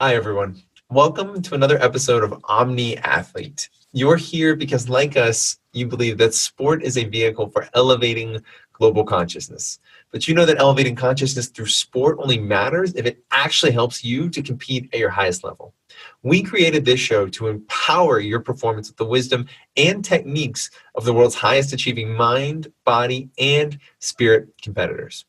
Hi, everyone. Welcome to another episode of Omni Athlete. You're here because, like us, you believe that sport is a vehicle for elevating global consciousness. But you know that elevating consciousness through sport only matters if it actually helps you to compete at your highest level. We created this show to empower your performance with the wisdom and techniques of the world's highest achieving mind, body, and spirit competitors.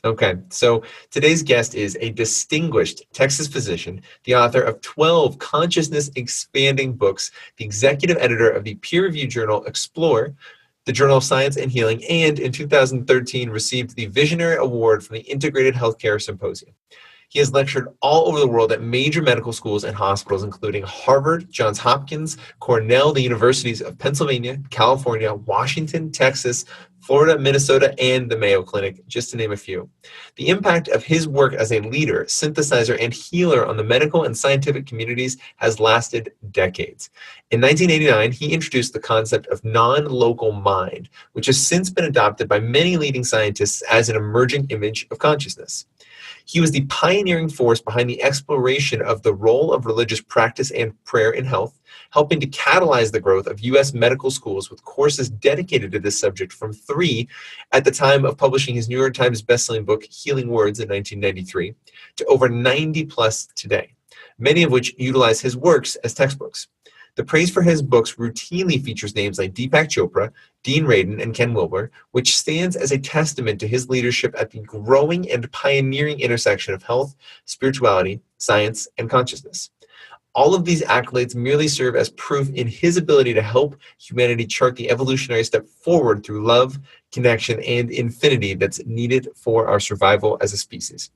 Okay, so today's guest is a distinguished Texas physician, the author of 12 consciousness expanding books, the executive editor of the peer-reviewed journal Explore, the Journal of Science and Healing, and in 2013 received the Visionary Award from the Integrated Healthcare Symposium. He has lectured all over the world at major medical schools and hospitals, including Harvard, Johns Hopkins, Cornell, the universities of Pennsylvania, California, Washington, Texas, Florida, Minnesota, and the Mayo Clinic, just to name a few. The impact of his work as a leader, synthesizer, and healer on the medical and scientific communities has lasted decades. In 1989, he introduced the concept of non-local mind, which has since been adopted by many leading scientists as an emerging image of consciousness. He was the pioneering force behind the exploration of the role of religious practice and prayer in health, helping to catalyze the growth of U.S. medical schools with courses dedicated to this subject from 3 at the time of publishing his New York Times bestselling book, Healing Words, in 1993, to over 90 plus today, many of which utilize his works as textbooks. The praise for his books routinely features names like Deepak Chopra, Dean Radin, and Ken Wilber, which stands as a testament to his leadership at the growing and pioneering intersection of health, spirituality, science, and consciousness. All of these accolades merely serve as proof in his ability to help humanity chart the evolutionary step forward through love, connection, and infinity that's needed for our survival as a species.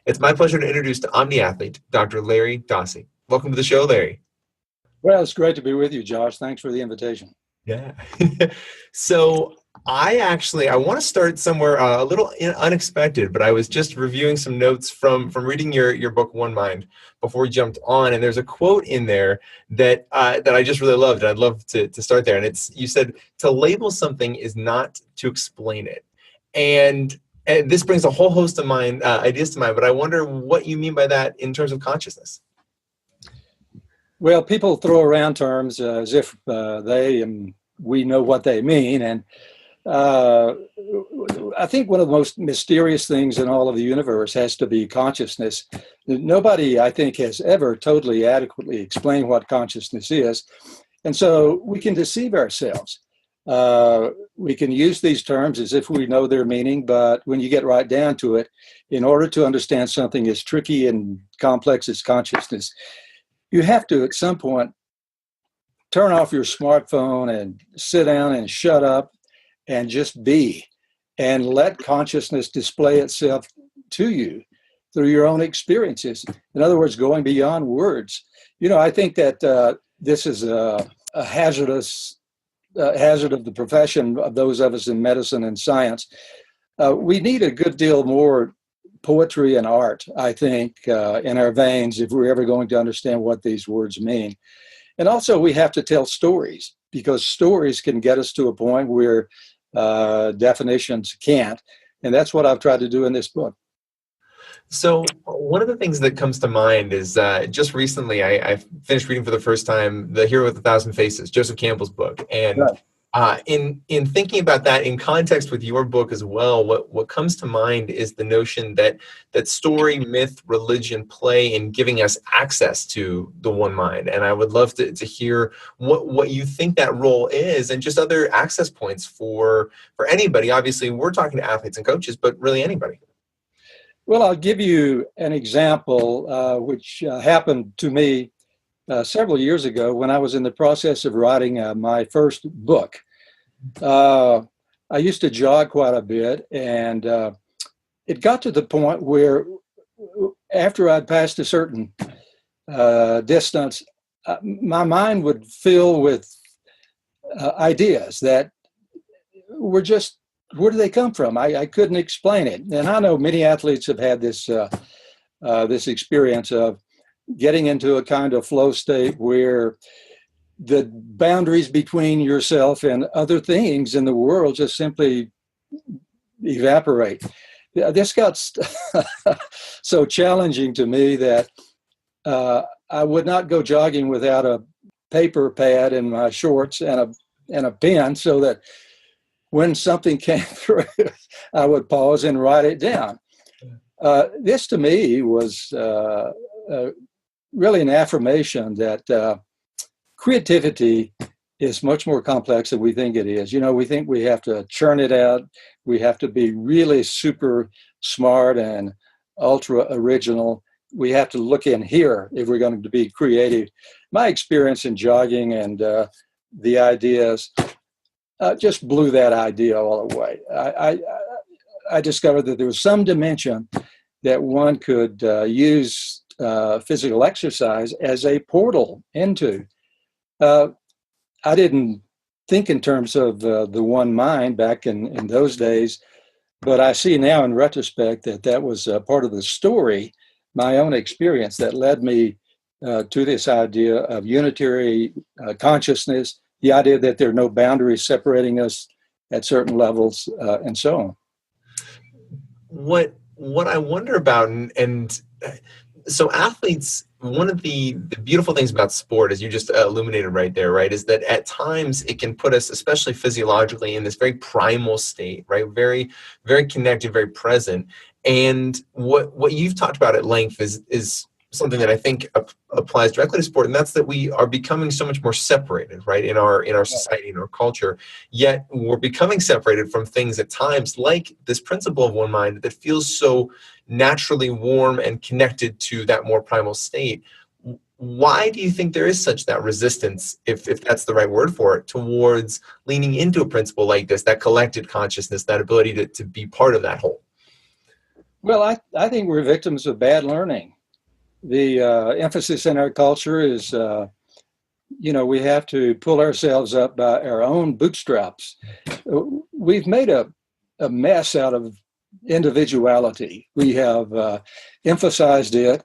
It's my pleasure to introduce to Omni Athlete, Dr. Larry Dossey. Welcome to the show, Larry. Well, it's great to be with you, Josh. Thanks for the invitation. Yeah. So I want to start somewhere a little unexpected, but I was just reviewing some notes from reading your book, One Mind, before we jumped on. And there's a quote in there that I just really loved. And I'd love to start there. And you said, to label something is not to explain it. And this brings a whole host of ideas to mind, but I wonder what you mean by that in terms of consciousness. Well, people throw around terms as if they and we know what they mean. And I think one of the most mysterious things in all of the universe has to be consciousness. Nobody, I think, has ever totally adequately explained what consciousness is. And so we can deceive ourselves. We can use these terms as if we know their meaning, but when you get right down to it, in order to understand something as tricky and complex as consciousness, you have to, at some point, turn off your smartphone and sit down and shut up and just be, and let consciousness display itself to you through your own experiences. In other words, going beyond words. You know, I think that this is a hazardous hazard of the profession of those of us in medicine and science. We need a good deal more poetry and art, I think, in our veins if we're ever going to understand what these words mean. And also we have to tell stories, because stories can get us to a point where definitions can't. And that's what I've tried to do in this book. So one of the things that comes to mind is just recently I finished reading for the first time The Hero with a Thousand Faces, Joseph Campbell's book. And Right. In thinking about that in context with your book as well, what comes to mind is the notion that story, myth, religion play in giving us access to the one mind. And I would love to hear what you think that role is, and just other access points for anybody. Obviously, we're talking to athletes and coaches, but really anybody. Well, I'll give you an example which happened to me several years ago when I was in the process of writing my first book. I used to jog quite a bit, and it got to the point where after I'd passed a certain distance, my mind would fill with ideas that were just, where do they come from? I couldn't explain it. And I know many athletes have had this this experience of getting into a kind of flow state where the boundaries between yourself and other things in the world just simply evaporate. This got so challenging to me that I would not go jogging without a paper pad in my shorts and a pen, so that when something came through, I would pause and write it down. This to me was really an affirmation that creativity is much more complex than we think it is. We think we have to churn it out. We have to be really super smart and ultra original. We have to look in here if we're going to be creative. My experience in jogging and the ideas just blew that idea all away. I discovered that there was some dimension that one could use physical exercise as a portal into. I didn't think in terms of the one mind back in those days, but I see now in retrospect that was part of the story, my own experience that led me to this idea of unitary consciousness, the idea that there are no boundaries separating us at certain levels, and so on. What I wonder about, and so athletes, one of the beautiful things about sport, as you just illuminated right there, right, is that at times it can put us, especially physiologically, in this very primal state, right, very, very connected, very present. And what you've talked about at length is something that I think applies directly to sport, and that's that we are becoming so much more separated, right, in our society, in our culture. Yet we're becoming separated from things at times, like this principle of one mind that feels so naturally warm and connected to that more primal state. Why do you think there is such that resistance, if that's the right word for it, towards leaning into a principle like this, that collected consciousness, that ability to be part of that whole? Well, I think we're victims of bad learning. The emphasis in our culture is, we have to pull ourselves up by our own bootstraps. We've made a mess out of individuality. We have emphasized it,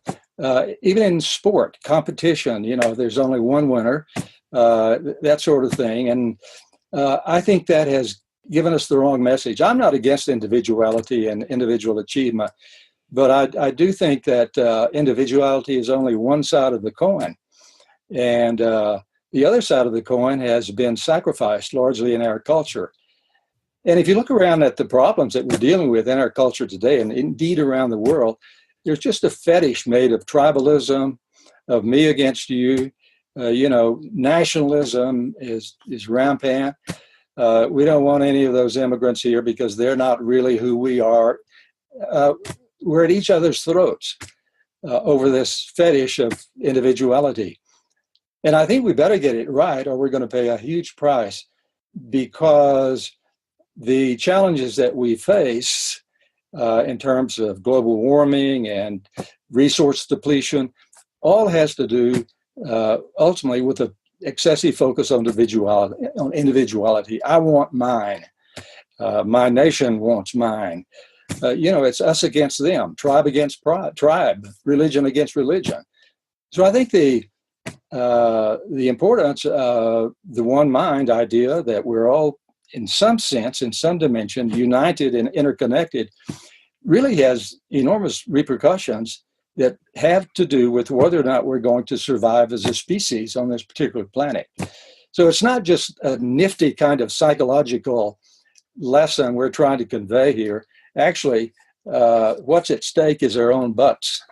even in sport, competition, there's only one winner, that sort of thing. And I think that has given us the wrong message. I'm not against individuality and individual achievement, but I do think that individuality is only one side of the coin. And the other side of the coin has been sacrificed largely in our culture. And if you look around at the problems that we're dealing with in our culture today, and indeed around the world, there's just a fetish made of tribalism, of me against you. Nationalism is rampant. We don't want any of those immigrants here because they're not really who we are. We're at each other's throats over this fetish of individuality. And I think we better get it right, or we're going to pay a huge price, because the challenges that we face in terms of global warming and resource depletion all has to do ultimately with the excessive focus on individuality. I want mine. My nation wants mine. It's us against them, tribe against tribe, religion against religion. So I think the importance of the one mind idea, that we're all in some sense, in some dimension, united and interconnected, really has enormous repercussions that have to do with whether or not we're going to survive as a species on this particular planet. So it's not just a nifty kind of psychological lesson we're trying to convey here. Actually, what's at stake is our own butts.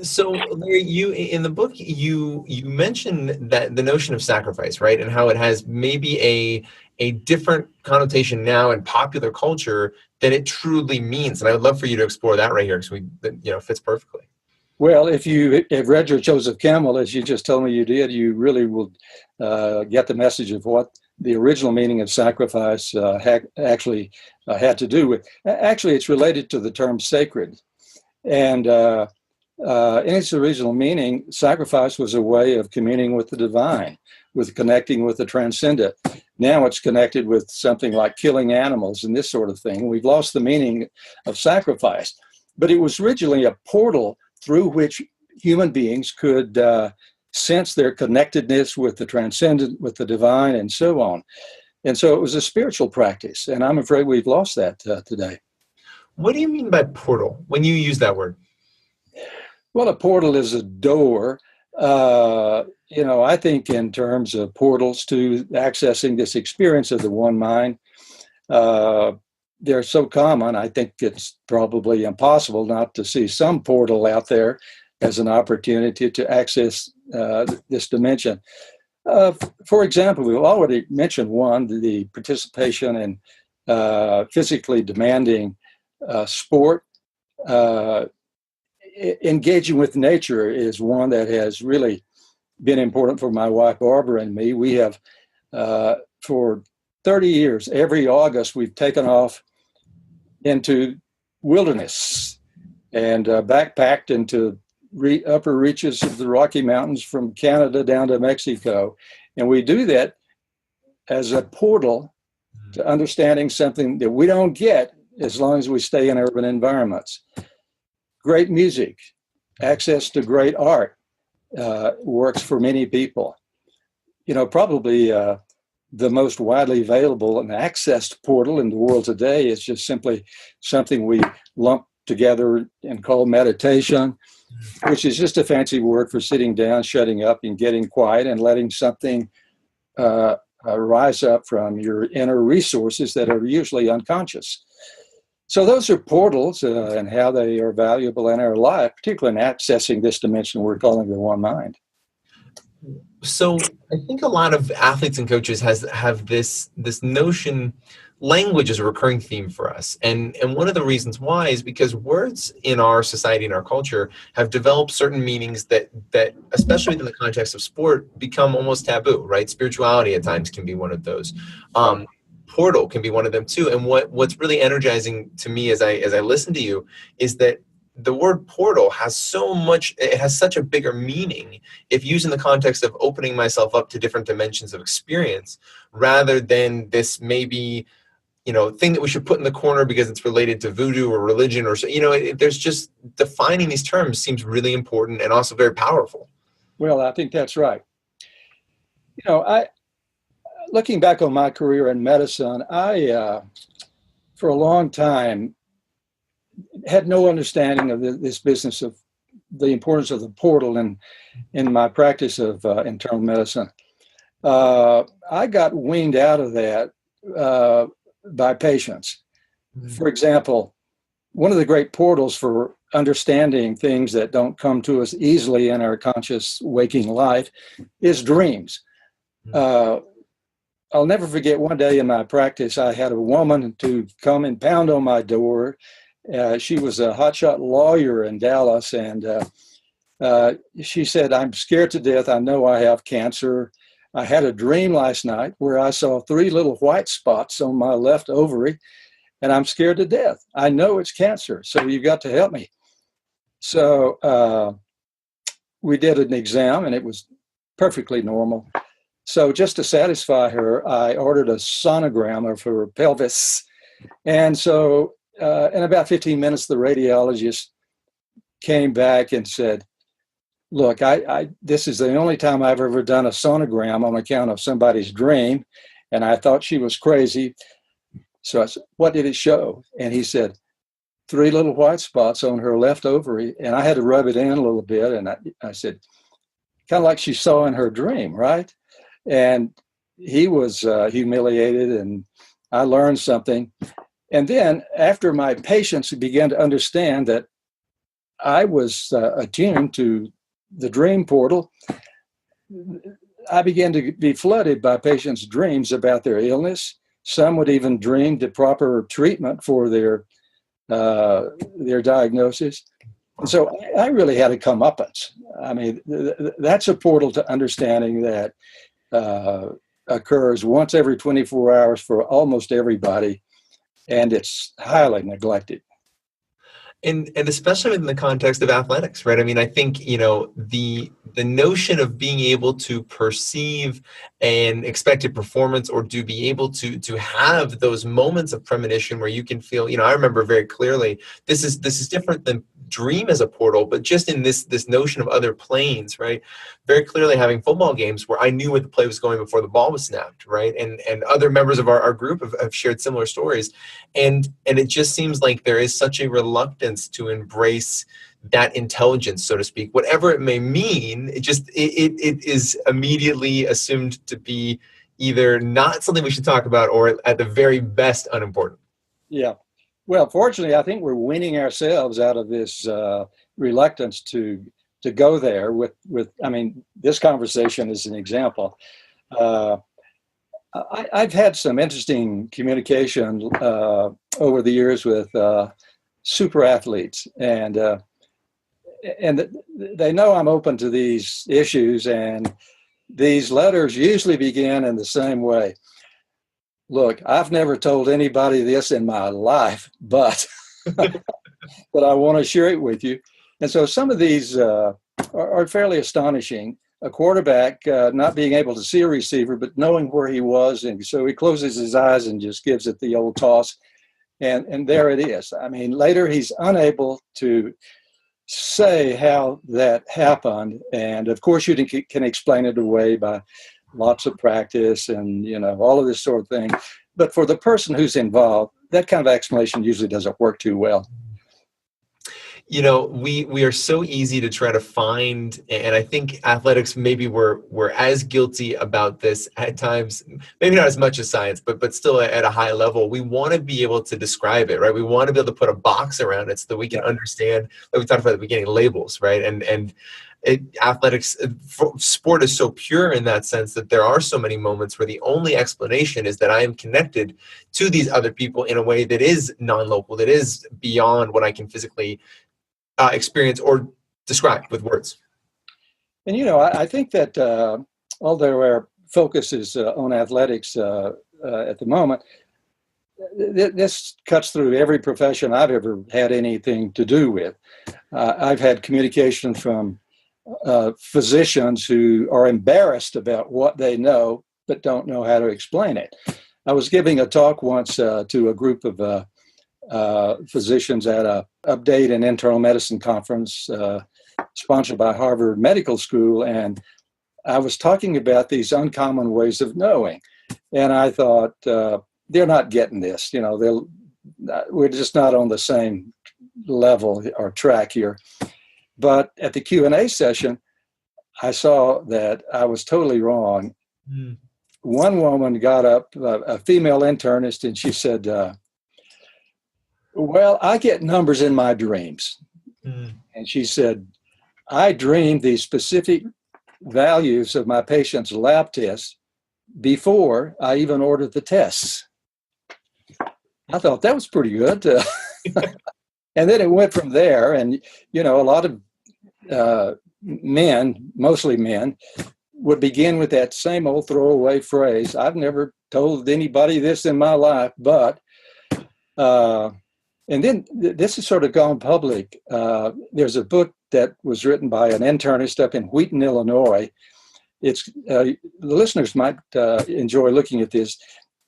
So, Larry, you in the book you mentioned that the notion of sacrifice, right, and how it has maybe a different connotation now in popular culture than it truly means, and I would love for you to explore that right here, because it fits perfectly. Well, if you have read your Joseph Campbell, as you just told me you did, you really will get the message of what the original meaning of sacrifice actually had to do with. Actually, it's related to the term sacred, and in its original meaning, sacrifice was a way of communing with the divine, with connecting with the transcendent. Now it's connected with something like killing animals and this sort of thing. We've lost the meaning of sacrifice, but it was originally a portal through which human beings could sense their connectedness with the transcendent, with the divine, and so on. And so it was a spiritual practice, and I'm afraid we've lost that today. What do you mean by portal when you use that word? Well, a portal is a door. I think in terms of portals to accessing this experience of the one mind. They're so common, I think it's probably impossible not to see some portal out there as an opportunity to access this dimension. For example, we've already mentioned one, the participation in physically demanding sport. Engaging with nature is one that has really been important for my wife, Barbara, and me. We have, for 30 years, every August, we've taken off into wilderness and backpacked into upper reaches of the Rocky Mountains from Canada down to Mexico. And we do that as a portal to understanding something that we don't get as long as we stay in urban environments. Great music, access to great art works for many people. Probably the most widely available and accessed portal in the world today is just simply something we lump together and call meditation, which is just a fancy word for sitting down, shutting up, and getting quiet and letting something rise up from your inner resources that are usually unconscious. So those are portals and how they are valuable in our life, particularly in accessing this dimension we're calling the one mind. So I think a lot of athletes and coaches have this notion. Language is a recurring theme for us. And one of the reasons why is because words in our society and our culture have developed certain meanings that especially within the context of sport, become almost taboo, right? Spirituality at times can be one of those. Portal can be one of them too. And what's really energizing to me as I listen to you is that the word portal has such a bigger meaning if used in the context of opening myself up to different dimensions of experience, rather than this maybe, thing that we should put in the corner because it's related to voodoo or religion or so. There's just defining these terms seems really important and also very powerful. Well, I think that's right. Looking back on my career in medicine, I for a long time had no understanding of this business of the importance of the portal in my practice of internal medicine. I got weaned out of that by patients. For example, one of the great portals for understanding things that don't come to us easily in our conscious waking life is dreams. I'll never forget one day in my practice, I had a woman to come and pound on my door. She was a hotshot lawyer in Dallas, and she said, "I'm scared to death. I know I have cancer. I had a dream last night where I saw 3 little white spots on my left ovary, and I'm scared to death. I know it's cancer, so you've got to help me." So we did an exam, and it was perfectly normal. So just to satisfy her, I ordered a sonogram of her pelvis. And so in about 15 minutes, the radiologist came back and said, "Look, this is the only time I've ever done a sonogram on account of somebody's dream." And I thought she was crazy. So I said, "What did it show?" And he said, 3 little white spots on her left ovary. And I had to rub it in a little bit. And I said, kind of like she saw in her dream, right? And he was humiliated, and I learned something. And then after my patients began to understand that I was attuned to the dream portal, I began to be flooded by patients' dreams about their illness. Some would even dream the proper treatment for their diagnosis. And so I really had a comeuppance. I mean, that's a portal to understanding that occurs once every 24 hours for almost everybody, and it's highly neglected. And especially in the context of athletics, right? I mean, I think, the notion of being able to perceive an expected performance, or to be able to have those moments of premonition where you can feel, I remember very clearly, this is different than dream as a portal, but just in this notion of other planes, right? Very clearly having football games where I knew where the play was going before the ball was snapped, right? And other members of our group have shared similar stories. And it just seems like there is such a reluctance to embrace that intelligence, so to speak, whatever it may mean, it is immediately assumed to be either not something we should talk about or at the very best unimportant. Yeah. Well, fortunately, I think we're weaning ourselves out of this reluctance to go there with, I mean, this conversation is an example. I've had some interesting communication over the years with super athletes, and they know I'm open to these issues, and these letters usually begin in the same way. Look, I've never told anybody this in my life, but but I want to share it with you. And so some of these are fairly astonishing. A quarterback not being able to see a receiver, but knowing where he was. And so he closes his eyes and just gives it the old toss. And there it is. I mean, later he's unable to say how that happened. And of course, you can explain it away by lots of practice and, you know, all of this sort of thing. But for the person who's involved, that kind of explanation usually doesn't work too well. You know, we are so easy to try to find, and I think athletics maybe we're as guilty about this at times, maybe not as much as science, but still at a high level. We want to be able to describe it, right? We want to be able to put a box around it so that we can understand, like we talked about at the beginning, labels, right? And athletics, sport is so pure in that sense that there are so many moments where the only explanation is that I am connected to these other people in a way that is non-local, that is beyond what I can physically experience or describe with words. And, you know, I think that although our focus is on athletics at the moment, this cuts through every profession I've ever had anything to do with. I've had communication from physicians who are embarrassed about what they know, but don't know how to explain it. I was giving a talk once to a group of physicians at a update and internal medicine conference sponsored by Harvard Medical School, and I was talking about these uncommon ways of knowing, and I thought they're not getting this. You know, we're just not on the same level or track here. But at the Q&A session, I saw that I was totally wrong. Mm. One woman got up, a female internist, and she said, well, I get numbers in my dreams. Mm. And she said, I dreamed these specific values of my patient's lab tests before I even ordered the tests. I thought that was pretty good. And then it went from there. And, you know, a lot of men, mostly men, would begin with that same old throwaway phrase. I've never told anybody this in my life, but... and then this has sort of gone public. There's a book that was written by an internist up in Wheaton, Illinois. It's the listeners might enjoy looking at this.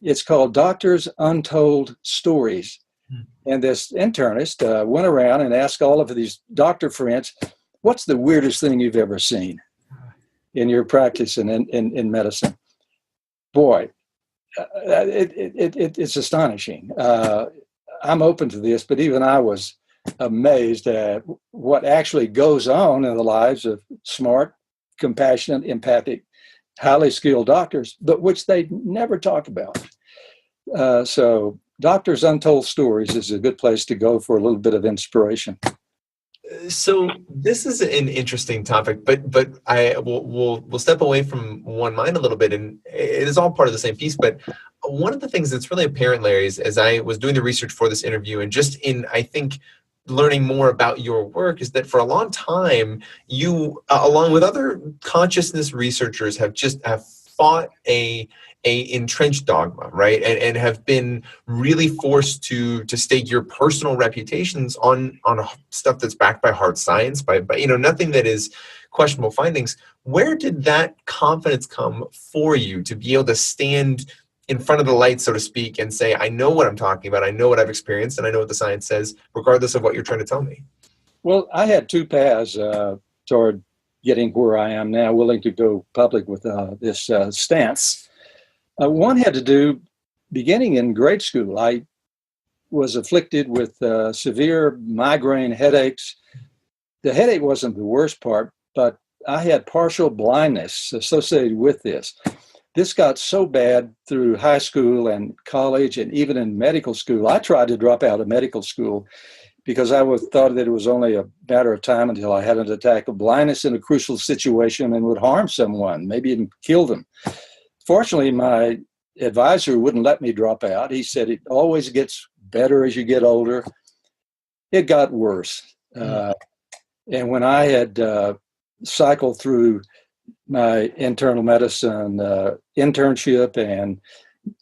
It's called Doctors Untold Stories. And this internist went around and asked all of these doctor friends, what's the weirdest thing you've ever seen in your practice in medicine? Boy, it's astonishing. I'm open to this, but even I was amazed at what actually goes on in the lives of smart, compassionate, empathic, highly skilled doctors, but which they never talk about. So Doctors Untold Stories is a good place to go for a little bit of inspiration. So this is an interesting topic, but we'll step away from one mind a little bit, and it is all part of the same piece. But one of the things that's really apparent, Larry, is as I was doing the research for this interview, and just in, I think, learning more about your work, is that for a long time, you, along with other consciousness researchers, have fought a entrenched dogma, right? And have been really forced to stake your personal reputations on stuff that's backed by hard science, by nothing that is questionable findings. Where did that confidence come for you to be able to stand in front of the light, so to speak, and say, I know what I'm talking about, I know what I've experienced, and I know what the science says, regardless of what you're trying to tell me? Well, I had two paths toward getting where I am now, willing to go public with this stance. One had to do, beginning in grade school, I was afflicted with severe migraine headaches the headache wasn't the worst part, but I had partial blindness associated with this. This got so bad through high school and college and even in medical school. I tried to drop out of medical school because I thought that it was only a matter of time until I had an attack of blindness in a crucial situation and would harm someone, maybe even kill them. Fortunately, my advisor wouldn't let me drop out. He said it always gets better as you get older. It got worse. And when I had cycled through my internal medicine internship and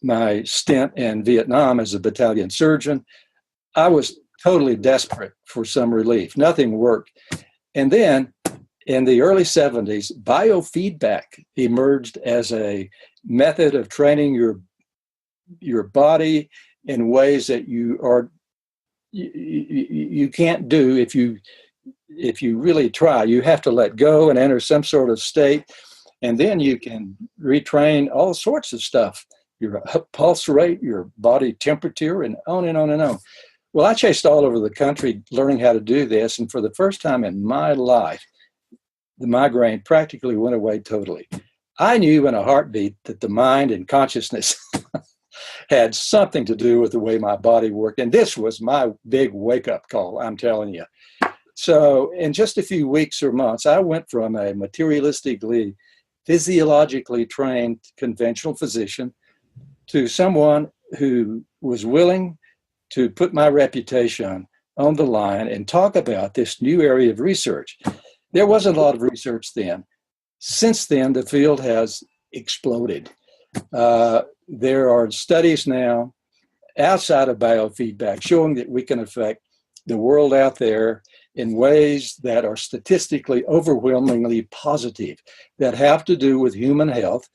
my stint in Vietnam as a battalion surgeon, I was totally desperate for some relief. Nothing worked. And then in the early 70s, biofeedback emerged as a method of training your body in ways that you can't do if you really try. You have to let go and enter some sort of state, and then you can retrain all sorts of stuff, your pulse rate, your body temperature, and on and on and on. Well, I chased all over the country learning how to do this, and for the first time in my life, the migraine practically went away totally. I knew in a heartbeat that the mind and consciousness had something to do with the way my body worked, and this was my big wake-up call, I'm telling you. So in just a few weeks or months, I went from a materialistically, physiologically trained conventional physician to someone who was willing to put my reputation on the line and talk about this new area of research. There wasn't a lot of research then. Since then, the field has exploded. There are studies now outside of biofeedback showing that we can affect the world out there in ways that are statistically overwhelmingly positive, that have to do with human health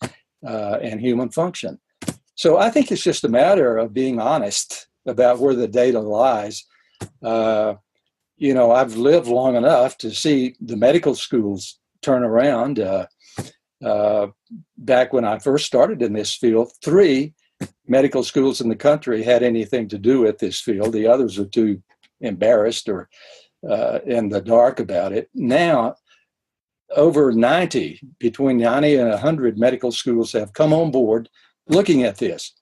and human function. So I think it's just a matter of being honest about where the data lies. I've lived long enough to see the medical schools turn around. Back when I first started in this field, 3 medical schools in the country had anything to do with this field. The others were too embarrassed or in the dark about it. Now, over 90, between 90 and 100 medical schools have come on board looking at this.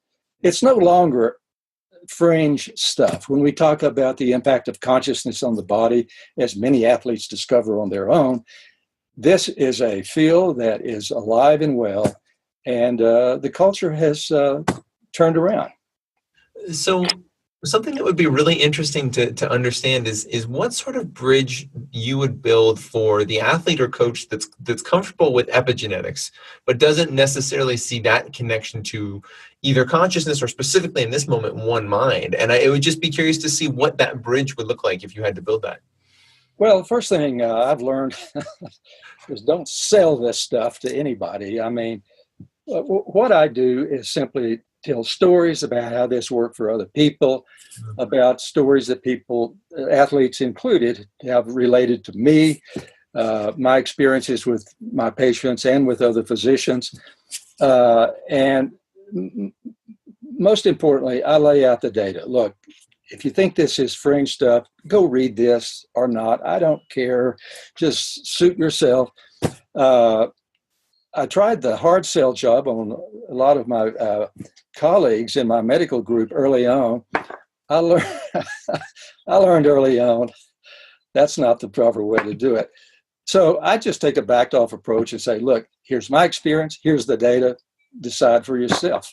It's no longer fringe stuff. When we talk about the impact of consciousness on the body, as many athletes discover on their own, this is a field that is alive and well, and the culture has turned around. So something that would be really interesting to understand is what sort of bridge you would build for the athlete or coach that's comfortable with epigenetics, but doesn't necessarily see that connection to either consciousness or specifically in this moment, one mind. And I would just be curious to see what that bridge would look like if you had to build that. Well, the first thing I've learned is don't sell this stuff to anybody. I mean, what I do is simply tell stories about how this worked for other people, about stories that people, athletes included, have related to me, my experiences with my patients and with other physicians. And most importantly, I lay out the data. Look, if you think this is fringe stuff, go read this or not. I don't care. Just suit yourself. I tried the hard sell job on a lot of my colleagues in my medical group early on. I learned early on that's not the proper way to do it. So I just take a backed off approach and say, look, here's my experience, here's the data, decide for yourself.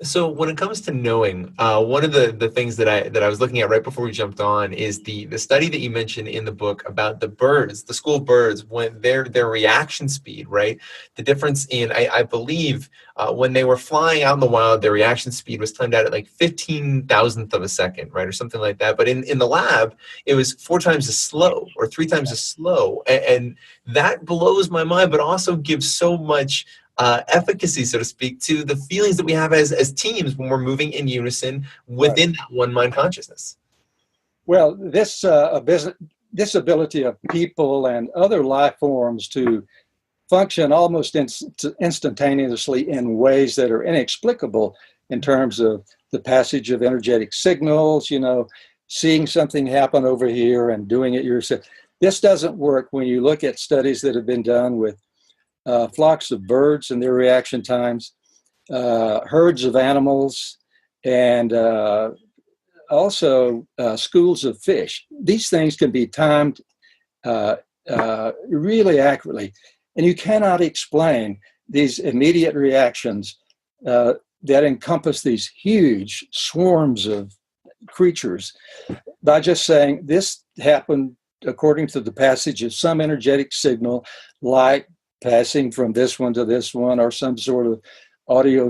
So when it comes to knowing, one of the things that I was looking at right before we jumped on is the study that you mentioned in the book about the birds, the school birds, when their reaction speed, right? The difference in, I believe, when they were flying out in the wild, their reaction speed was timed out at like 15,000th of a second, right? Or something like that. But in the lab, it was 4 times as slow or 3 times as slow. And that blows my mind, but also gives so much efficacy, so to speak, to the feelings that we have as teams when we're moving in unison within that one mind consciousness. Well, this ability of people and other life forms to function almost instantaneously in ways that are inexplicable in terms of the passage of energetic signals, seeing something happen over here and doing it yourself. This doesn't work when you look at studies that have been done with flocks of birds and their reaction times, herds of animals, and also schools of fish. These things can be timed really accurately, and you cannot explain these immediate reactions that encompass these huge swarms of creatures by just saying this happened according to the passage of some energetic signal, light passing from this one to this one, or some sort of audio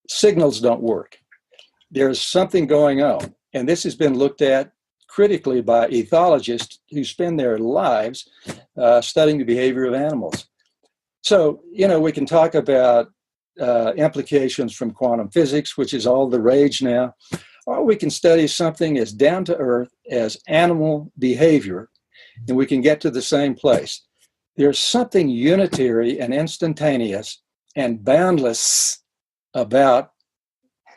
signals don't work. There's something going on, and this has been looked at critically by ethologists who spend their lives studying the behavior of animals. So, we can talk about implications from quantum physics, which is all the rage now, or we can study something as down to earth as animal behavior, and we can get to the same place. There's something unitary and instantaneous and boundless about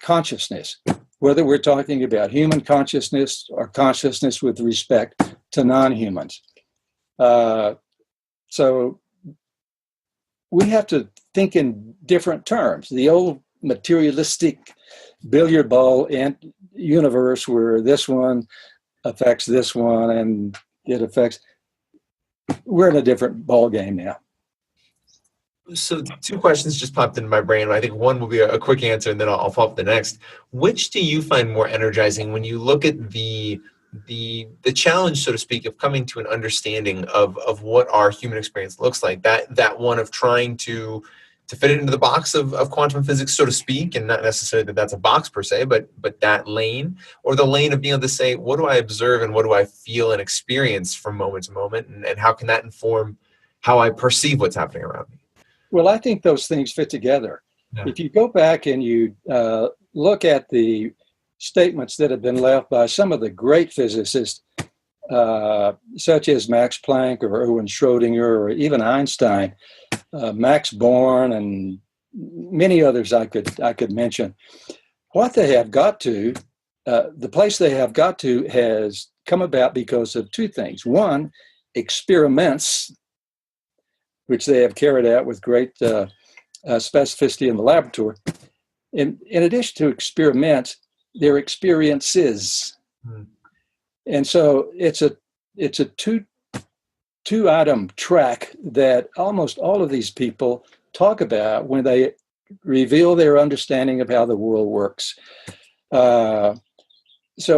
consciousness, whether we're talking about human consciousness or consciousness with respect to non-humans. So we have to think in different terms. The old materialistic billiard ball universe where this one affects this one and it affects, we're in a different ball game now. So 2 questions just popped into my brain. I think one will be a quick answer, and then I'll follow up the next. Which do you find more energizing when you look at the challenge, so to speak, of coming to an understanding of what our human experience looks like? That one of trying to fit it into the box of quantum physics, so to speak, and not necessarily that that's a box per se, but that lane, or the lane of being able to say, what do I observe and what do I feel and experience from moment to moment, and how can that inform how I perceive what's happening around me? Well, I think those things fit together. Yeah. If you go back and you look at the statements that have been left by some of the great physicists, such as Max Planck or Erwin Schrödinger or even Einstein, Max Born, and many others I could mention, what they have got to, the place they have got to has come about because of 2 things. One, experiments, which they have carried out with great specificity in the laboratory. In addition to experiments, they're experiences. And so it's a 2-item track that almost all of these people talk about when they reveal their understanding of how the world works. So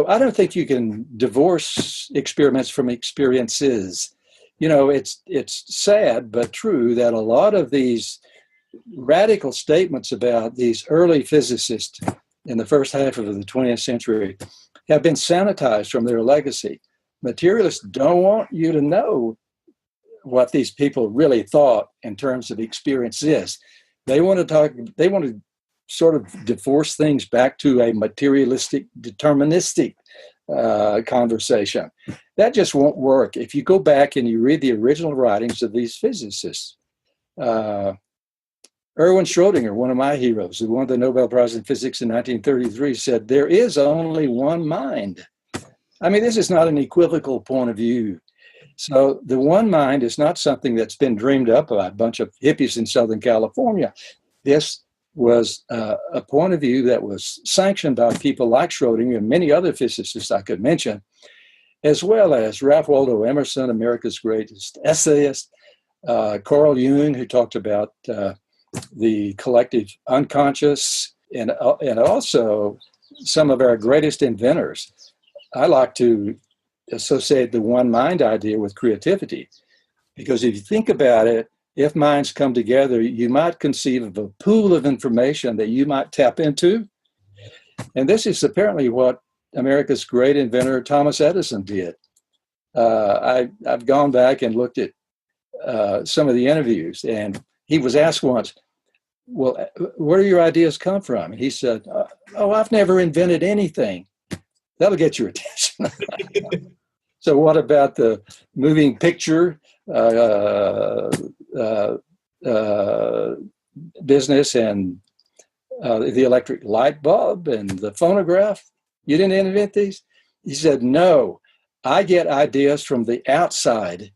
I don't think you can divorce experiments from experiences. It's sad but true that a lot of these radical statements about these early physicists in the first half of the 20th century have been sanitized from their legacy. Materialists don't want you to know what these people really thought in terms of experiences. They want to sort of divorce things back to a materialistic, deterministic conversation. That just won't work. If you go back and you read the original writings of these physicists, Erwin Schrödinger, one of my heroes, who won the Nobel Prize in Physics in 1933, said, there is only one mind. I mean, this is not an equivocal point of view. So the one mind is not something that's been dreamed up by a bunch of hippies in Southern California. This was a point of view that was sanctioned by people like Schrödinger and many other physicists I could mention, as well as Ralph Waldo Emerson, America's greatest essayist, Carl Jung, who talked about the collective unconscious, and also some of our greatest inventors. I like to associate the one mind idea with creativity, because if you think about it, if minds come together, you might conceive of a pool of information that you might tap into. And this is apparently what America's great inventor Thomas Edison did. I've gone back and looked at some of the interviews, and he was asked once, well, where do your ideas come from? And he said, oh, I've never invented anything. That'll get your attention. So what about the moving picture business and the electric light bulb and the phonograph? You didn't invent these? He said, no, I get ideas from the outside.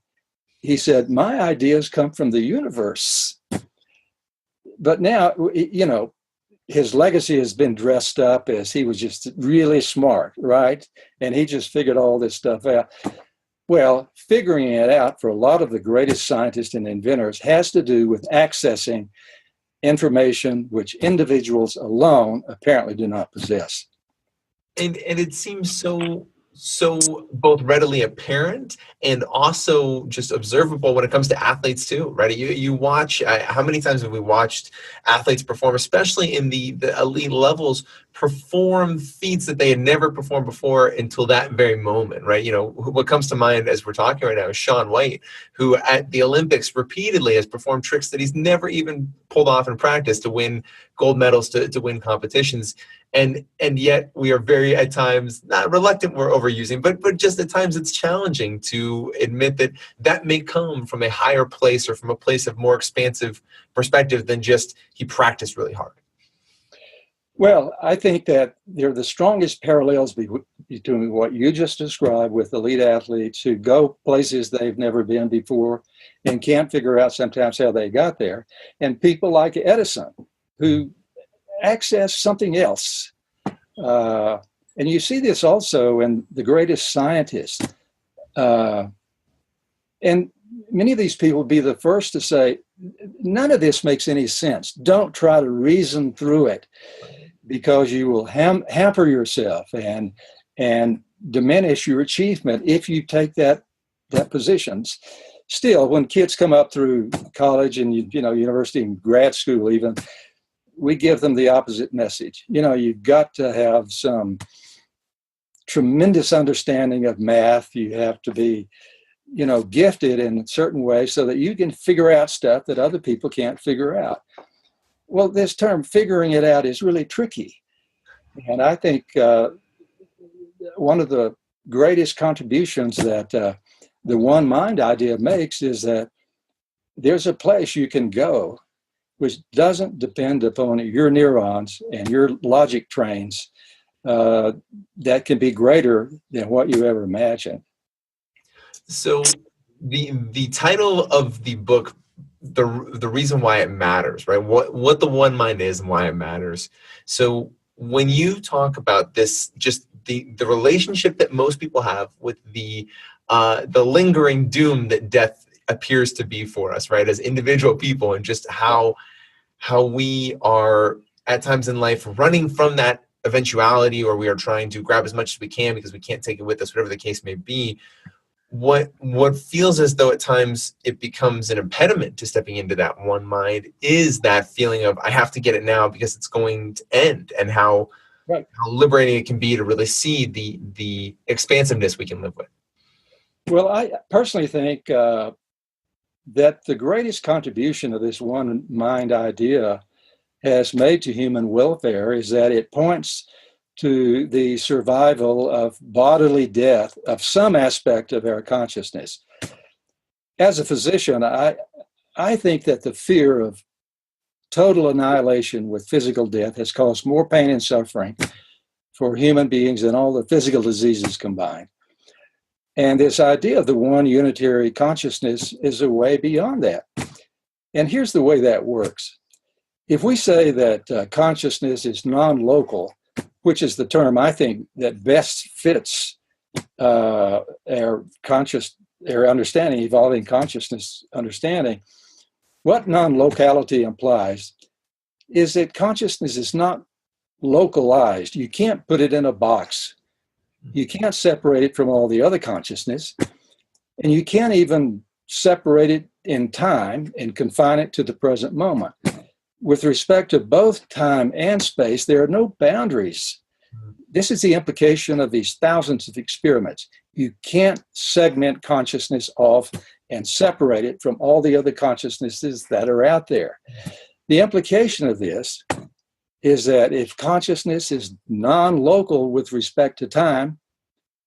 He said, my ideas come from the universe. But now, his legacy has been dressed up as he was just really smart, right? And he just figured all this stuff out. Well, figuring it out for a lot of the greatest scientists and inventors has to do with accessing information which individuals alone apparently do not possess. And it seems so both readily apparent and also just observable when it comes to athletes too, right? You watch, how many times have we watched athletes perform, especially in the elite levels, perform feats that they had never performed before until that very moment, right? What comes to mind as we're talking right now is Shaun White, who at the Olympics repeatedly has performed tricks that he's never even pulled off in practice to win gold medals, to win competitions. And yet we are very, at times, not reluctant, we're overusing, but just at times it's challenging to admit that may come from a higher place or from a place of more expansive perspective than just he practiced really hard. Well, I think that they're the strongest parallels between what you just described with elite athletes who go places they've never been before and can't figure out sometimes how they got there, and people like Edison who access something else. And you see this also in the greatest scientists. And many of these people would be the first to say, none of this makes any sense. Don't try to reason through it, because you will hamper yourself and diminish your achievement if you take that positions. Still, when kids come up through college and university and grad school even, we give them the opposite message. You've got to have some tremendous understanding of math. You have to be, gifted in certain ways so that you can figure out stuff that other people can't figure out. Well, this term figuring it out is really tricky. And I think one of the greatest contributions that the one mind idea makes is that there's a place you can go which doesn't depend upon your neurons and your logic trains that can be greater than what you ever imagined. So the title of the book, the reason why it matters, right? What the one mind is and why it matters. So when you talk about this, just the relationship that most people have with the lingering doom that death appears to be for us, right, as individual people, and just how we are at times in life running from that eventuality, or we are trying to grab as much as we can because we can't take it with us, whatever the case may be. What feels as though at times it becomes an impediment to stepping into that one mind is that feeling of I have to get it now because it's going to end, and how liberating it can be to really see the expansiveness we can live with. Well, I personally think that the greatest contribution of this one mind idea has made to human welfare is that it points to the survival of bodily death of some aspect of our consciousness. As a physician, I think that the fear of total annihilation with physical death has caused more pain and suffering for human beings than all the physical diseases combined. And this idea of the one unitary consciousness is a way beyond that. And here's the way that works. If we say that consciousness is non-local, which is the term I think that best fits our understanding, evolving consciousness understanding, what non-locality implies is that consciousness is not localized. You can't put it in a box. You can't separate it from all the other consciousness, and you can't even separate it in time and confine it to the present moment. With respect to both time and space, there are no boundaries. This is the implication of these thousands of experiments. You can't segment consciousness off and separate it from all the other consciousnesses that are out there. The implication of this is that if consciousness is non-local with respect to time,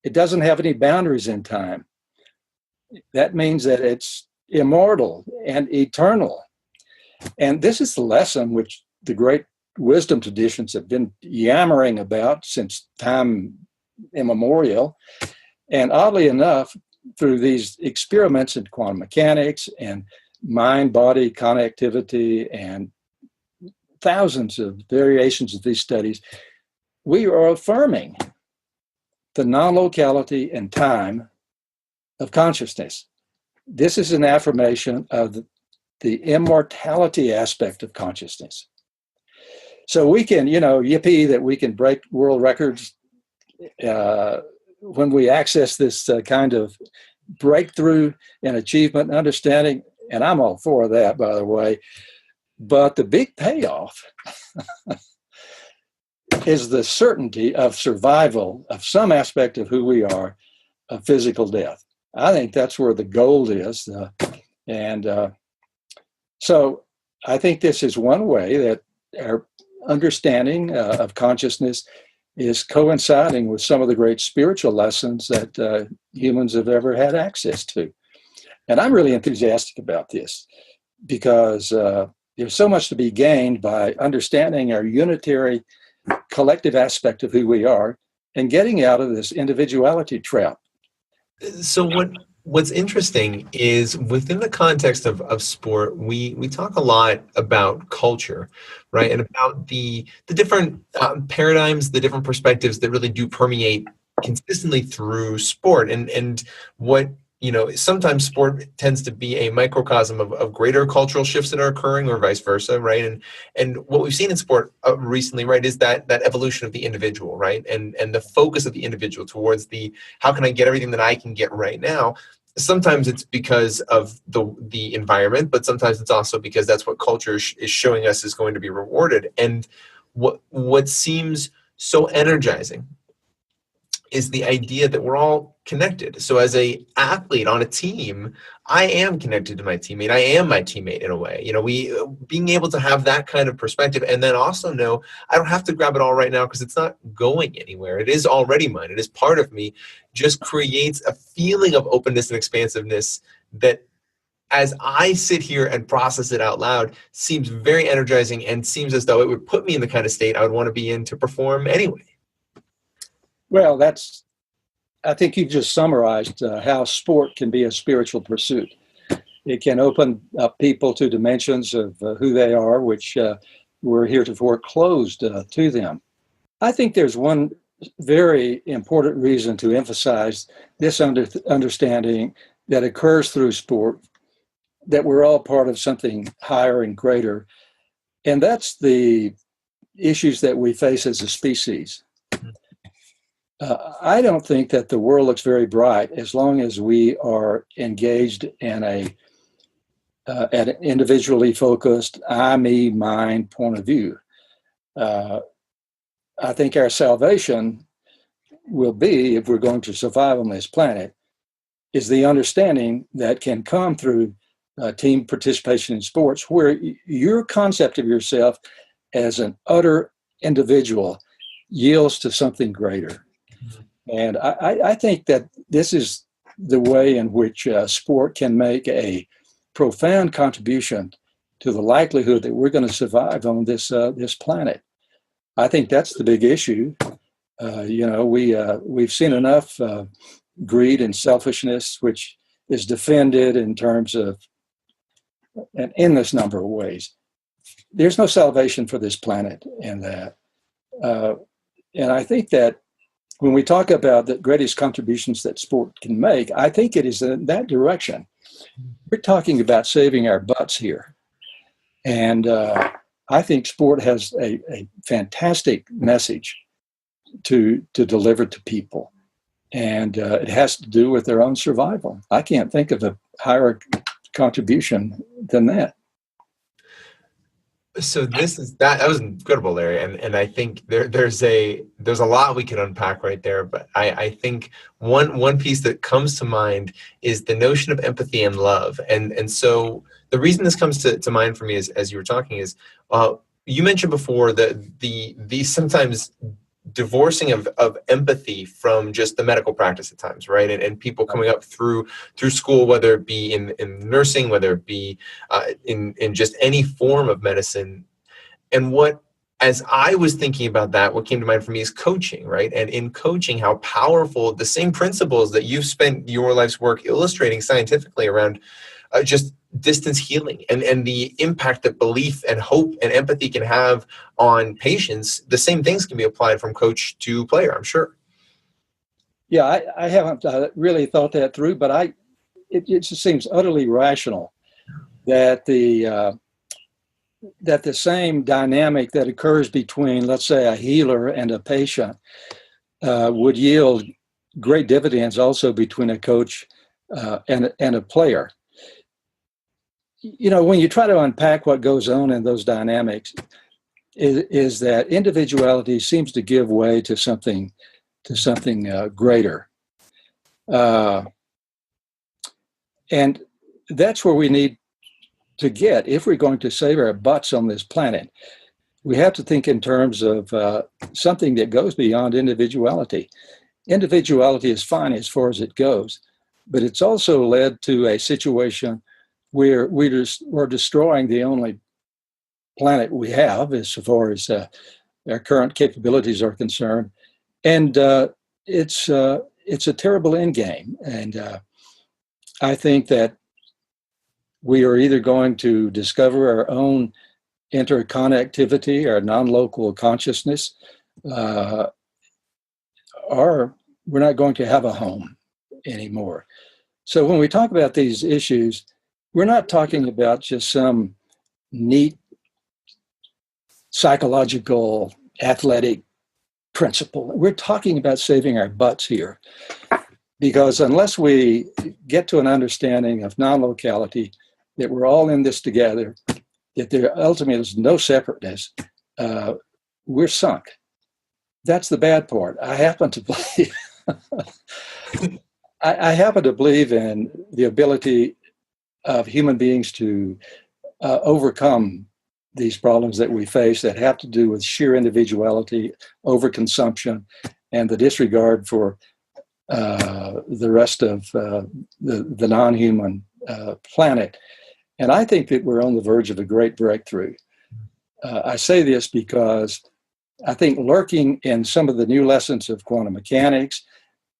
it doesn't have any boundaries in time. That means that it's immortal and eternal. And this is the lesson which the great wisdom traditions have been yammering about since time immemorial. And oddly enough, through these experiments in quantum mechanics and mind-body connectivity and thousands of variations of these studies, we are affirming the non-locality and time of consciousness. This is an affirmation of the immortality aspect of consciousness. So we can, yippee that we can break world records when we access this kind of breakthrough and achievement and understanding. And I'm all for that, by the way. But the big payoff is the certainty of survival of some aspect of who we are, of physical death. I think that's where the gold is. So I think this is one way that our understanding of consciousness is coinciding with some of the great spiritual lessons that humans have ever had access to. And I'm really enthusiastic about this because there's so much to be gained by understanding our unitary collective aspect of who we are and getting out of this individuality trap. So what's interesting is within the context of sport, we talk a lot about culture, right? And about the different paradigms, the different perspectives that really do permeate consistently through sport. And what, sometimes sport tends to be a microcosm of greater cultural shifts that are occurring or vice versa, right? And what we've seen in sport recently, right, is that evolution of the individual, right? And the focus of the individual towards how can I get everything that I can get right now? Sometimes it's because of the environment, but sometimes it's also because that's what culture is showing us is going to be rewarded. And what seems so energizing is the idea that we're all connected. So as a athlete on a team, I am connected to my teammate. I am my teammate in a way. Being able to have that kind of perspective and then also know I don't have to grab it all right now because it's not going anywhere. It is already mine. It is part of me. Just creates a feeling of openness and expansiveness that, as I sit here and process it out loud, seems very energizing and seems as though it would put me in the kind of state I would want to be in to perform anyway. Well, I think you've just summarized how sport can be a spiritual pursuit. It can open up people to dimensions of who they are, which were heretofore closed to them. I think there's one very important reason to emphasize this understanding that occurs through sport, that we're all part of something higher and greater. And that's the issues that we face as a species. I don't think that the world looks very bright as long as we are engaged in at an individually focused I, me, mine point of view. I think our salvation will be, if we're going to survive on this planet, is the understanding that can come through team participation in sports, where your concept of yourself as an utter individual yields to something greater. And I think that this is the way in which sport can make a profound contribution to the likelihood that we're going to survive on this planet. I think that's the big issue. We've seen enough greed and selfishness, which is defended in terms of an endless number of ways. There's no salvation for this planet in that. And I think that when we talk about the greatest contributions that sport can make, I think it is in that direction. We're talking about saving our butts here. And I think sport has a fantastic message to deliver to people. And it has to do with their own survival. I can't think of a higher contribution than that. So that was incredible, Larry, and I think there's a lot we can unpack right there. But I think one piece that comes to mind is the notion of empathy and love, and so the reason this comes to mind for me is, as you were talking, is you mentioned before the sometimes divorcing of empathy from just the medical practice at times, right? And people coming up through school, whether it be in nursing, whether it be in just any form of medicine. And what as I was thinking about that, what came to mind for me is coaching, right? And in coaching, how powerful the same principles that you've spent your life's work illustrating scientifically around just distance healing and the impact that belief and hope and empathy can have on patients, the same things can be applied from coach to player, I'm sure. Yeah, I haven't really thought that through, but it just seems utterly rational that the same dynamic that occurs between, let's say, a healer and a patient would yield great dividends also between a coach and a player. You know, when you try to unpack what goes on in those dynamics, is that individuality seems to give way to something greater, and that's where we need to get if we're going to save our butts on this planet. We have to think in terms of something that goes beyond individuality. Individuality is fine as far as it goes, but it's also led to a situation where we're destroying the only planet we have as far as our current capabilities are concerned. And it's a terrible end game. And I think that we are either going to discover our own interconnectivity, our non-local consciousness, or we're not going to have a home anymore. So when we talk about these issues, we're not talking about just some neat psychological athletic principle. We're talking about saving our butts here, because unless we get to an understanding of non-locality, that we're all in this together, that there ultimately is no separateness, we're sunk. That's the bad part. I happen to believe I happen to believe in the ability of human beings to overcome these problems that we face that have to do with sheer individuality, overconsumption, and the disregard for the rest of the non-human planet. And I think that we're on the verge of a great breakthrough. I say this because I think lurking in some of the new lessons of quantum mechanics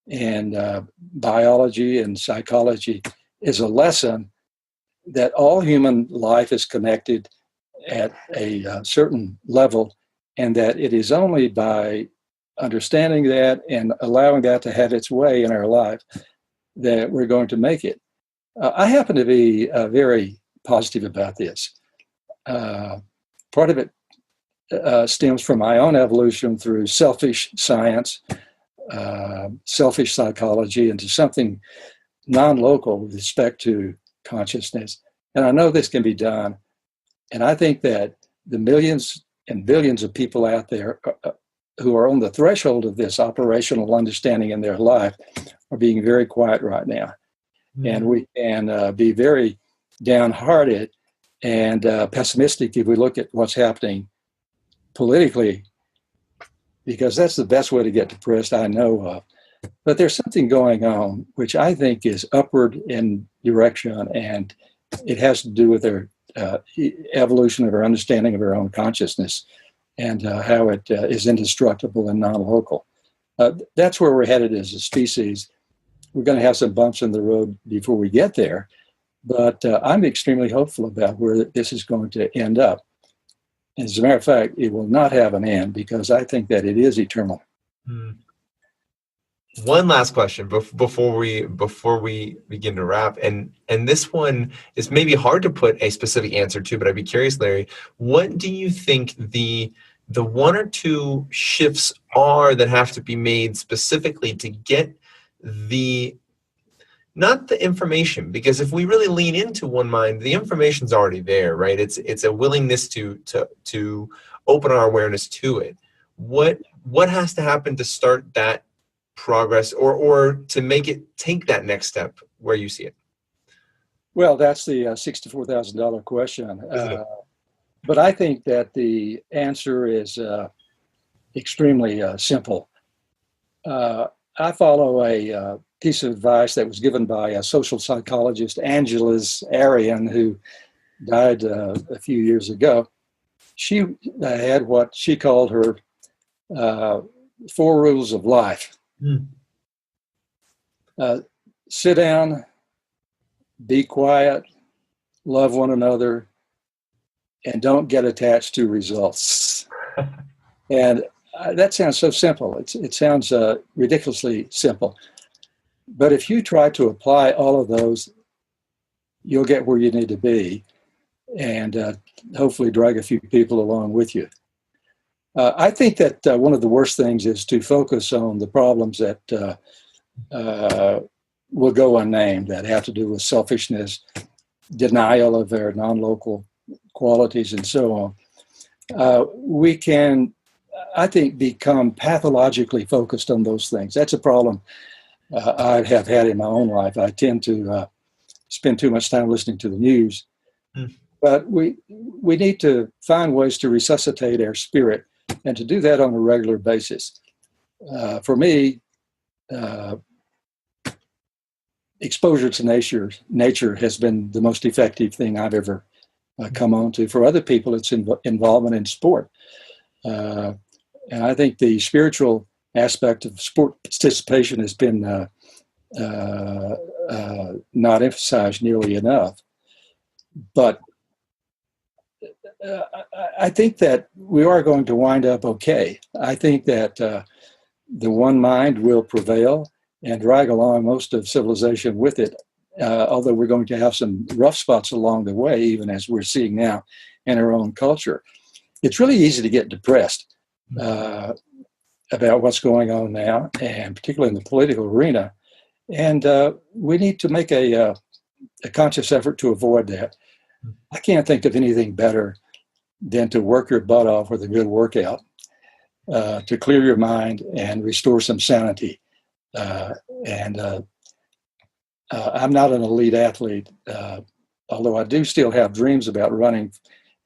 and biology and psychology is a lesson that all human life is connected at a certain level, and that it is only by understanding that and allowing that to have its way in our life that we're going to make it. I happen to be very positive about this. Part of it stems from my own evolution through selfish science, selfish psychology, into something non-local with respect to consciousness. And I know this can be done. And I think that the millions and billions of people out there who are on the threshold of this operational understanding in their life are being very quiet right now. Mm-hmm. And we can be very downhearted and pessimistic if we look at what's happening politically, because that's the best way to get depressed I know of. But there's something going on which I think is upward in direction, and it has to do with our evolution of our understanding of our own consciousness and how it is indestructible and non-local. That's where we're headed as a species. We're going to have some bumps in the road before we get there, but I'm extremely hopeful about where this is going to end up. As a matter of fact, it will not have an end, because I think that it is eternal. One last question before we begin to wrap, and this one is maybe hard to put a specific answer to, but I'd be curious, Larry, what do you think the one or two shifts are that have to be made specifically to get not the information, because if we really lean into one mind, the information's already there, right? It's a willingness to open our awareness to it. What has to happen to start that progress, or to make it take that next step where you see it? Well, that's the $64,000 question. But I think that the answer is extremely simple. I follow a piece of advice that was given by a social psychologist, Angeles Arian, who died a few years ago. she had what she called her 4 rules of life. Mm. Sit down, be quiet, love one another, and don't get attached to results. And that sounds so simple. It sounds ridiculously simple. But if you try to apply all of those, you'll get where you need to be and hopefully drag a few people along with you. I think that one of the worst things is to focus on the problems that will go unnamed, that have to do with selfishness, denial of their non-local qualities, and so on. We can, I think, become pathologically focused on those things. That's a problem I have had in my own life. I tend to spend too much time listening to the news. Mm. But we need to find ways to resuscitate our spirit, and to do that on a regular basis. For me, exposure to nature has been the most effective thing I've ever come on to. For other people, it's involvement in sport. And I think the spiritual aspect of sport participation has been not emphasized nearly enough. But I think that we are going to wind up okay. I think that the one mind will prevail and drag along most of civilization with it, although we're going to have some rough spots along the way, even as we're seeing now in our own culture. It's really easy to get depressed about what's going on now, and particularly in the political arena. And we need to make a conscious effort to avoid that. I can't think of anything better than to work your butt off with a good workout, to clear your mind and restore some sanity. I'm not an elite athlete, although I do still have dreams about running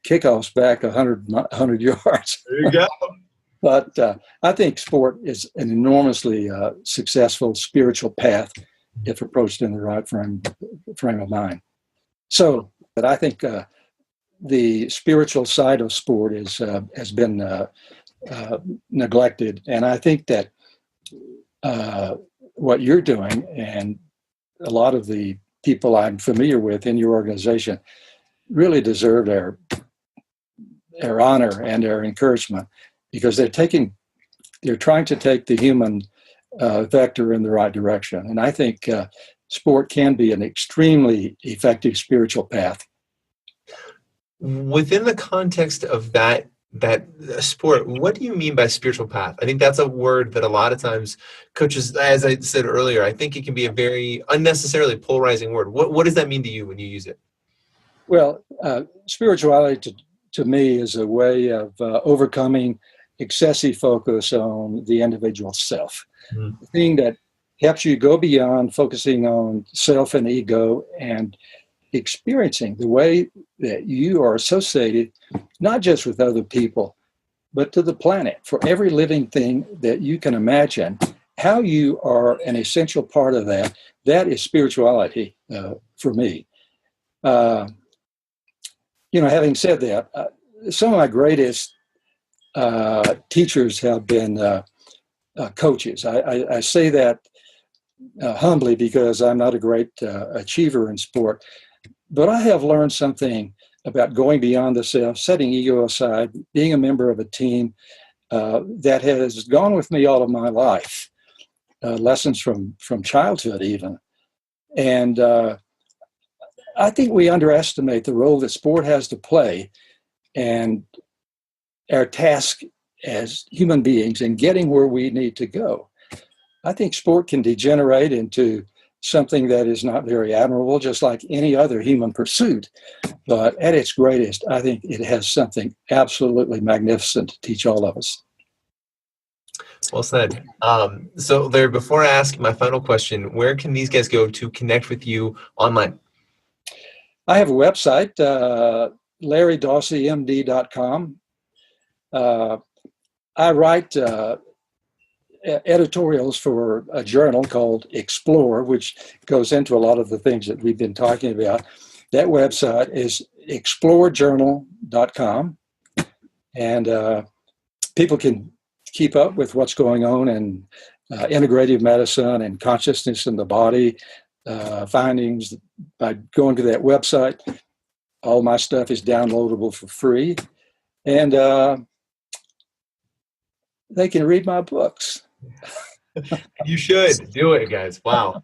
kickoffs back 100 yards. There you go. But I think sport is an enormously successful spiritual path if approached in the right frame of mind. So, but I think the spiritual side of sport has been neglected, and I think that what you're doing, and a lot of the people I'm familiar with in your organization, really deserve our honor and our encouragement, because they're trying to take the human vector in the right direction. And I think sport can be an extremely effective spiritual path. Within the context of that sport, what do you mean by spiritual path? I think that's a word that a lot of times coaches, as I said earlier, I think it can be a very unnecessarily polarizing word. What does that mean to you when you use it? Well, spirituality to me is a way of overcoming excessive focus on the individual self. Mm-hmm. The thing that helps you go beyond focusing on self and ego and experiencing the way that you are associated, not just with other people, but to the planet, for every living thing that you can imagine, how you are an essential part of that. That is spirituality for me. Having said that, some of my greatest teachers have been coaches. I say that humbly, because I'm not a great achiever in sport. But I have learned something about going beyond the self, setting ego aside, being a member of a team that has gone with me all of my life, lessons from childhood even. And I think we underestimate the role that sport has to play and our task as human beings in getting where we need to go. I think sport can degenerate into something that is not very admirable, just like any other human pursuit. But at its greatest, I think it has something absolutely magnificent to teach all of us. Well said. So Larry, before I ask my final question, where can these guys go to connect with you online? I have a website, LarryDosseyMD.com. I write editorials for a journal called Explore, which goes into a lot of the things that we've been talking about. That website is explorejournal.com. And people can keep up with what's going on in integrative medicine and consciousness in the body findings by going to that website. All my stuff is downloadable for free. And they can read my books. You should do it, guys. Wow.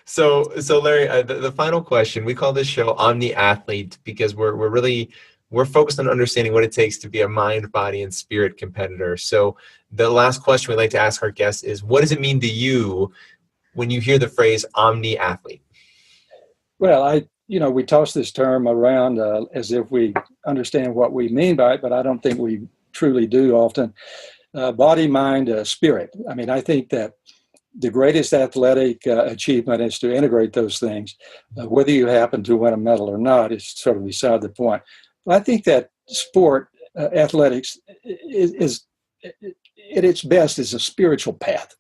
So Larry, the final question, we call this show Omni Athlete because we're focused on understanding what it takes to be a mind, body, and spirit competitor. So the last question we like to ask our guests is, what does it mean to you when you hear the phrase Omni Athlete? Well, we toss this term around as if we understand what we mean by it, but I don't think we truly do often. Body, mind, spirit. I mean, I think that the greatest athletic achievement is to integrate those things. Whether you happen to win a medal or not is sort of beside the point. But I think that sport, athletics, is at its best is a spiritual path,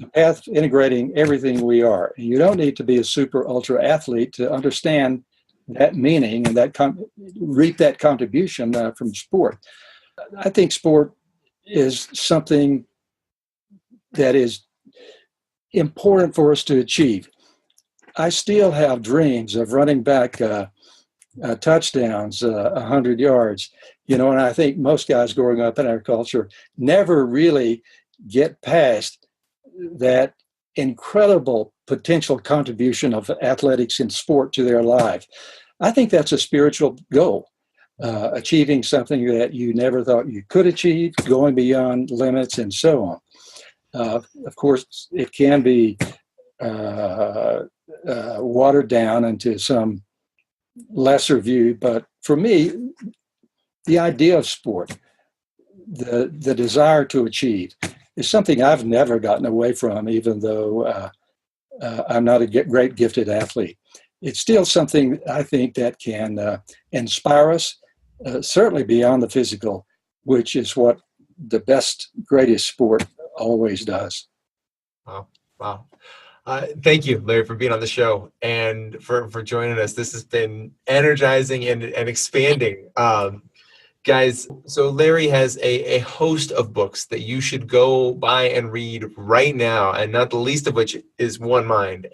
a path integrating everything we are. And you don't need to be a super ultra athlete to understand that meaning and that reap that contribution from sport. I think sport is something that is important for us to achieve. I still have dreams of running back touchdowns, 100 yards, and I think most guys growing up in our culture never really get past that incredible potential contribution of athletics in sport to their life. I think that's a spiritual goal. Achieving something that you never thought you could achieve, going beyond limits, and so on. Of course, it can be watered down into some lesser view, but for me, the idea of sport, the desire to achieve, is something I've never gotten away from, even though I'm not a great gifted athlete. It's still something I think that can inspire us. Certainly beyond the physical, which is what the best, greatest sport always does. Wow. Thank you, Larry, for being on the show and for joining us. This has been energizing and expanding. Guys, so Larry has a host of books that you should go buy and read right now, and not the least of which is One Mind.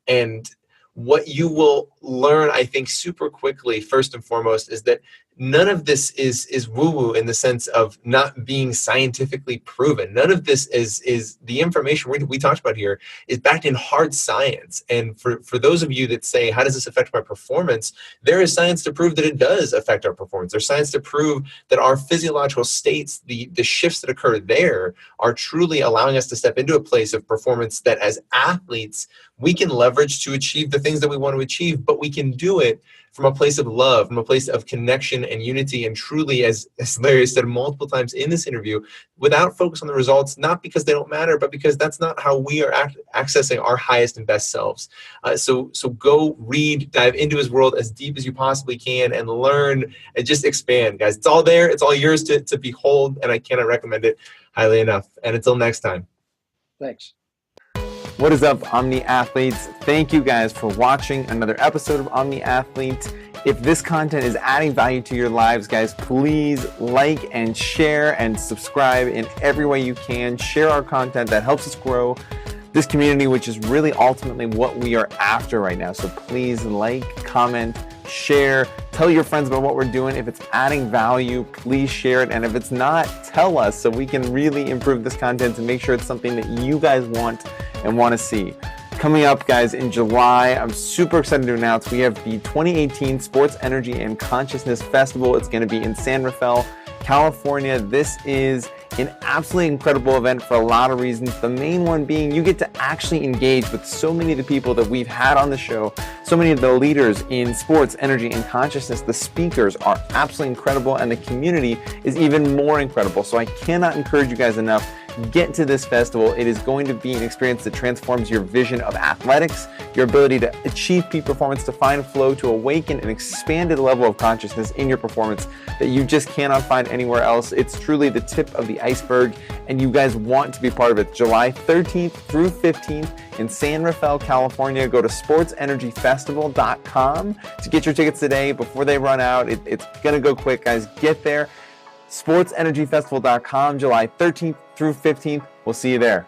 And what you will learn, I think, super quickly, first and foremost, is that none of this is woo-woo in the sense of not being scientifically proven. None of this is the information we talked about here is backed in hard science. And for those of you that say, how does this affect my performance? There is science to prove that it does affect our performance. There's science to prove that our physiological states, the shifts that occur there, are truly allowing us to step into a place of performance that as athletes, we can leverage to achieve the things that we want to achieve, but we can do it from a place of love, from a place of connection and unity, and truly, as Larry said multiple times in this interview, without focus on the results, not because they don't matter, but because that's not how we are accessing our highest and best selves. So go read, dive into his world as deep as you possibly can, and learn and just expand, guys. It's all there. It's all yours to behold, and I cannot recommend it highly enough. And until next time. Thanks. What is up, Omni Athletes? Thank you guys for watching another episode of Omni Athlete. If this content is adding value to your lives, guys, please like and share and subscribe in every way you can. Share our content. That helps us grow this community, which is really ultimately what we are after right now. So please like, comment, share, tell your friends about what we're doing. If it's adding value, please share it. And if it's not, tell us so we can really improve this content and make sure it's something that you guys want and want to see. Coming up, guys, in July, I'm super excited to announce we have the 2018 Sports Energy and Consciousness Festival. It's going to be in San Rafael, California. This is an absolutely incredible event for a lot of reasons. The main one being you get to actually engage with so many of the people that we've had on the show, so many of the leaders in sports, energy, and consciousness. The speakers are absolutely incredible, and the community is even more incredible. So I cannot encourage you guys enough. Get to this festival. It is going to be an experience that transforms your vision of athletics, your ability to achieve peak performance, to find flow, to awaken an expanded level of consciousness in your performance that you just cannot find anywhere else. It's truly the tip of the iceberg, and you guys want to be part of it. July 13th through 15th in San Rafael, California. Go to sportsenergyfestival.com to get your tickets today before they run out. It's going to go quick, guys. Get there. sportsenergyfestival.com, July 13th through 15th. We'll see you there.